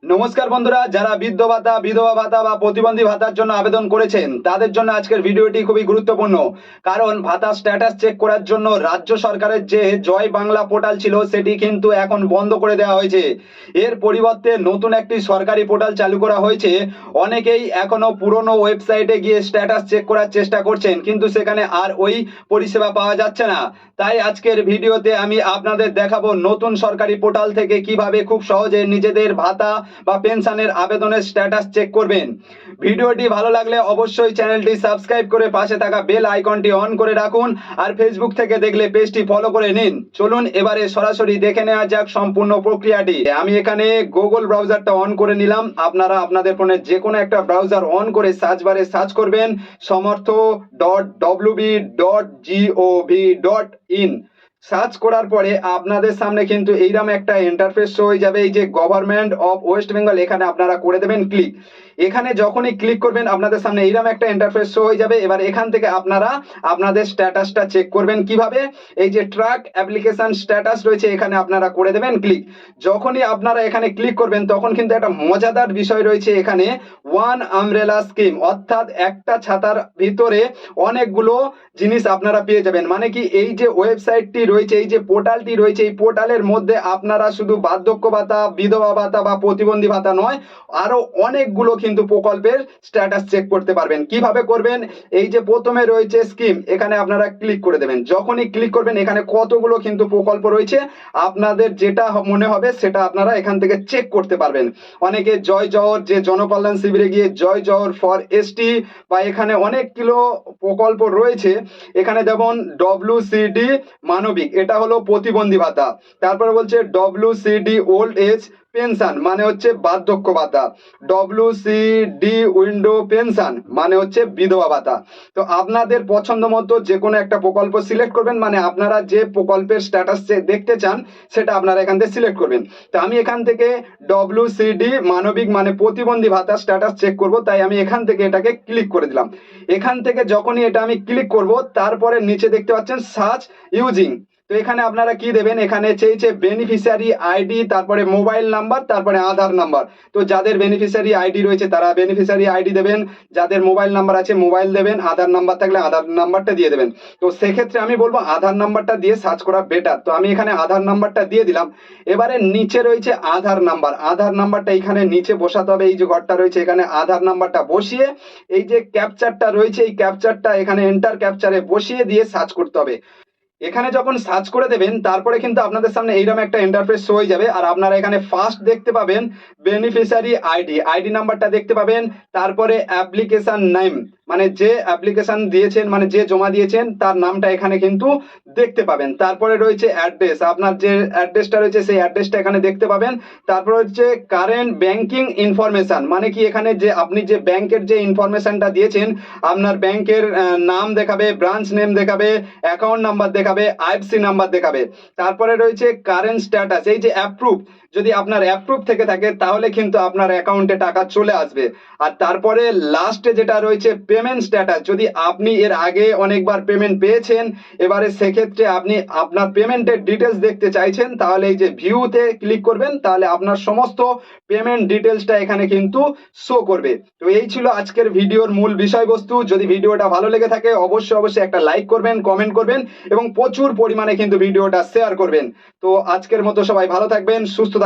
নমস্কার বন্ধুরা, যারা বৃদ্ধ ভাতা, বিধবা ভাতা বা প্রতিবন্ধী ভাতার জন্য আবেদন করেছেন তাদের জন্য আজকের ভিডিওটি খুবই গুরুত্বপূর্ণ। কারণ ভাতা স্ট্যাটাস চেক করার জন্য রাজ্য সরকারের যে জয় বাংলা পোর্টাল ছিল সেটি কিন্তু এখন বন্ধ করে দেওয়া হয়েছে। এর পরিবর্তে নতুন একটি সরকারি পোর্টাল চালু করা হয়েছে। অনেকেই এখনো পুরনো ওয়েবসাইটে গিয়ে স্ট্যাটাস চেক করার চেষ্টা করছেন, কিন্তু সেখানে আর ওই পরিষেবা পাওয়া যাচ্ছে না। তাই আজকের ভিডিওতে আমি আপনাদের দেখাবো নতুন সরকারি পোর্টাল থেকে কিভাবে খুব সহজে নিজেদের ভাতা বা পেনশনের আবেদনের স্ট্যাটাস চেক করবেন। ভিডিওটি ভালো লাগলে অবশ্যই চ্যানেলটি সাবস্ক্রাইব করে পাশে থাকা বেল আইকনটি অন করে রাখুন, আর ফেসবুক থেকে দেখলে পেজটি ফলো করে নিন। চলুন এবারে সরাসরি দেখে নেওয়া যাক সম্পূর্ণ প্রক্রিয়াটি। আমি এখানে গুগল ব্রাউজারটা অন করে নিলাম। আপনারা আপনাদের ফোনে যে কোনো একটা ব্রাউজার অন করে সার্চ বারে সার্চ করবেন samortho.wb.gov.in। সার্চ করার পরে আপনাদের সামনে কিন্তু এইরকম একটা ইন্টারফেস হয়ে যাবে। এই যে গভর্নমেন্ট অফ ওয়েস্ট বেঙ্গল, এখানে আপনারা করে দেবেন ক্লিক। এখানে যখনই ক্লিক করবেন আপনাদের সামনে এইরকম একটা ইন্টারফেস হয়ে যাবে। এবার এখান থেকে আপনারা আপনাদের স্ট্যাটাসটা চেক করবেন কিভাবে। এই যে ট্র্যাক অ্যাপ্লিকেশন স্ট্যাটাস রয়েছে, এখানে আপনারা করে দেবেন ক্লিক। যখনই আপনারা এখানে ক্লিক করবেন তখন কিন্তু একটা মজাদার বিষয় রয়েছে এখানে, ওয়ান আমব্রেলা স্কিম, অর্থাৎ একটা ছাতার ভিতরে অনেকগুলো জিনিস আপনারা পেয়ে যাবেন। মানে কি, এই যে ওয়েবসাইটটি রয়েছে, এই যে পোর্টালটি রয়েছে, এই পোর্টালের মধ্যে আপনারা শুধু বার্ধক্য ভাতা, বিধবা ভাতা বা প্রতিবন্ধী ভাতা নয়, আরো অনেকগুলো কিন্তু প্রকল্পের স্ট্যাটাস চেক করতে পারবেন। কিভাবে করবেন? এই যে প্রথমে রয়েছে স্কিম, এখানে আপনারা ক্লিক করে দেবেন। যখনই ক্লিক করবেন এখানে কতগুলো কিন্তু প্রকল্প রয়েছে, আপনাদের যেটা মনে হবে সেটা আপনারা এখান থেকে চেক করতে পারবেন। অনেকে জয় জওহর, যে জনকল্যাণ শিবিরে গিয়ে জয় জওহর ফর এসটি, বা এখানে অনেকগুলো প্রকল্প রয়েছে। এখানে যেমন WCD মানবিক, এটা হলো প্রতিবন্ধী ভাতা। তারপরে বলছে WCD ওল্ড এজ পেনশন, মানে হচ্ছে বার্ধক্য ভাতা। WCD উইন্ডো পেনশন, মানে হচ্ছে বিধবা ভাতা। তো আপনাদের পছন্দ মতো যে কোনো একটা প্রকল্প সিলেক্ট করবেন, মানে আপনারা যে প্রকল্পের স্ট্যাটাস দেখতে চান সেটা আপনারা এখান থেকে সিলেক্ট করবেন। তো আমি এখান থেকে WCD মানবিক মানে প্রতিবন্ধী ভাতা স্ট্যাটাস চেক করব, তাই আমি এখান থেকে এটাকে ক্লিক করে দিলাম। এখান থেকে যখনই এটা আমি ক্লিক করব তারপরে নিচে দেখতে পাচ্ছেন সার্চ ইউজিং। তো এখানে আপনারা কি দেবেন, এখানে চেয়েছে বেনিফিশিয়ারি আইডি, তারপরে মোবাইল নাম্বার, তারপরে আধার নাম্বার। তো যাদের বেনিফিশিয়ারি আইডি রয়েছে তারা বেনিফিশিয়ারি আইডি দেবেন, যাদের মোবাইল নাম্বার আছে মোবাইল দেবেন, আধার নাম্বার থাকলে আধার নাম্বারটা দিয়ে দেবেন। তো সেক্ষেত্রে আমি বলবো আধার নাম্বারটা দিয়ে সার্চ করা বেটার। তো আমি এখানে আধার নাম্বারটা দিয়ে দিলাম। এবারে নিচে রয়েছে আধার নাম্বার, আধার নাম্বারটা এখানে নিচে বসাতে হবে। এই যে ঘরটা রয়েছে এখানে আধার নাম্বারটা বসিয়ে এই যে ক্যাপচারটা রয়েছে এই ক্যাপচারটা এখানে এন্টার ক্যাপচারে বসিয়ে দিয়ে সার্চ করতে হবে। এখানে যখন সার্চ করে দেবেন তারপরে কিন্তু আপনাদের সামনে এইরকম একটা ইন্টারফেস হয়ে যাবে। আর আপনারা এখানে ফার্স্ট দেখতে পাবেন বেনিফিশিয়ারি আইডি, আইডি নাম্বারটা দেখতে পাবেন। তারপরে অ্যাপ্লিকেশন নেম, মানে যে অ্যাপ্লিকেশন দিয়েছেন, মানে যে জমা দিয়েছেন তার নামটা এখানে কিন্তু দেখতে পাবেন। তারপরে রয়েছে অ্যাড্রেস, আপনার যে অ্যাড্রেসটা রয়েছে সেই অ্যাড্রেসটা এখানে দেখতে পাবেন। তারপরে হচ্ছে কারেন্ট ব্যাংকিং ইনফরমেশন, মানে কি এখানে যে আপনি যে ব্যাংকের যে ইনফরমেশনটা দিয়েছেন, আপনার ব্যাংকের নাম দেখাবে, ব্রাঞ্চ নেম দেখাবে, অ্যাকাউন্ট নাম্বার দেখাবে, আইএফসি নাম্বার দেখাবে। তারপরে রয়েছে কারেন্ট স্ট্যাটাস, এই যে অ্যাপ্রুভ, যদি আপনার অ্যাপ্রুভ থেকে থাকে তাহলে কিন্তু আপনার অ্যাকাউন্টে টাকা চলে আসবে। আর তারপরে লাস্টে যেটা রয়েছে পেমেন্ট স্ট্যাটাস, যদি আপনি এর আগে অনেকবার পেমেন্ট পেয়েছেন, এবারে সেক্ষেত্রে আপনি আপনার পেমেন্টের ডিটেলস দেখতে চাইছেন, তাহলে এই যে ভিউতে ক্লিক করবেন, তাহলে আপনার সমস্ত পেমেন্ট ডিটেলসটা এখানে কিন্তু শো করবে। তো এই ছিল আজকের ভিডিওর মূল বিষয়বস্তু। যদি ভিডিওটা ভালো লেগে থাকে অবশ্যই একটা লাইক করবেন, কমেন্ট করবেন এবং প্রচুর পরিমাণে কিন্তু ভিডিওটা শেয়ার করবেন। তো আজকের মতো সবাই ভালো থাকবেন, সুস্থ থাকবেন।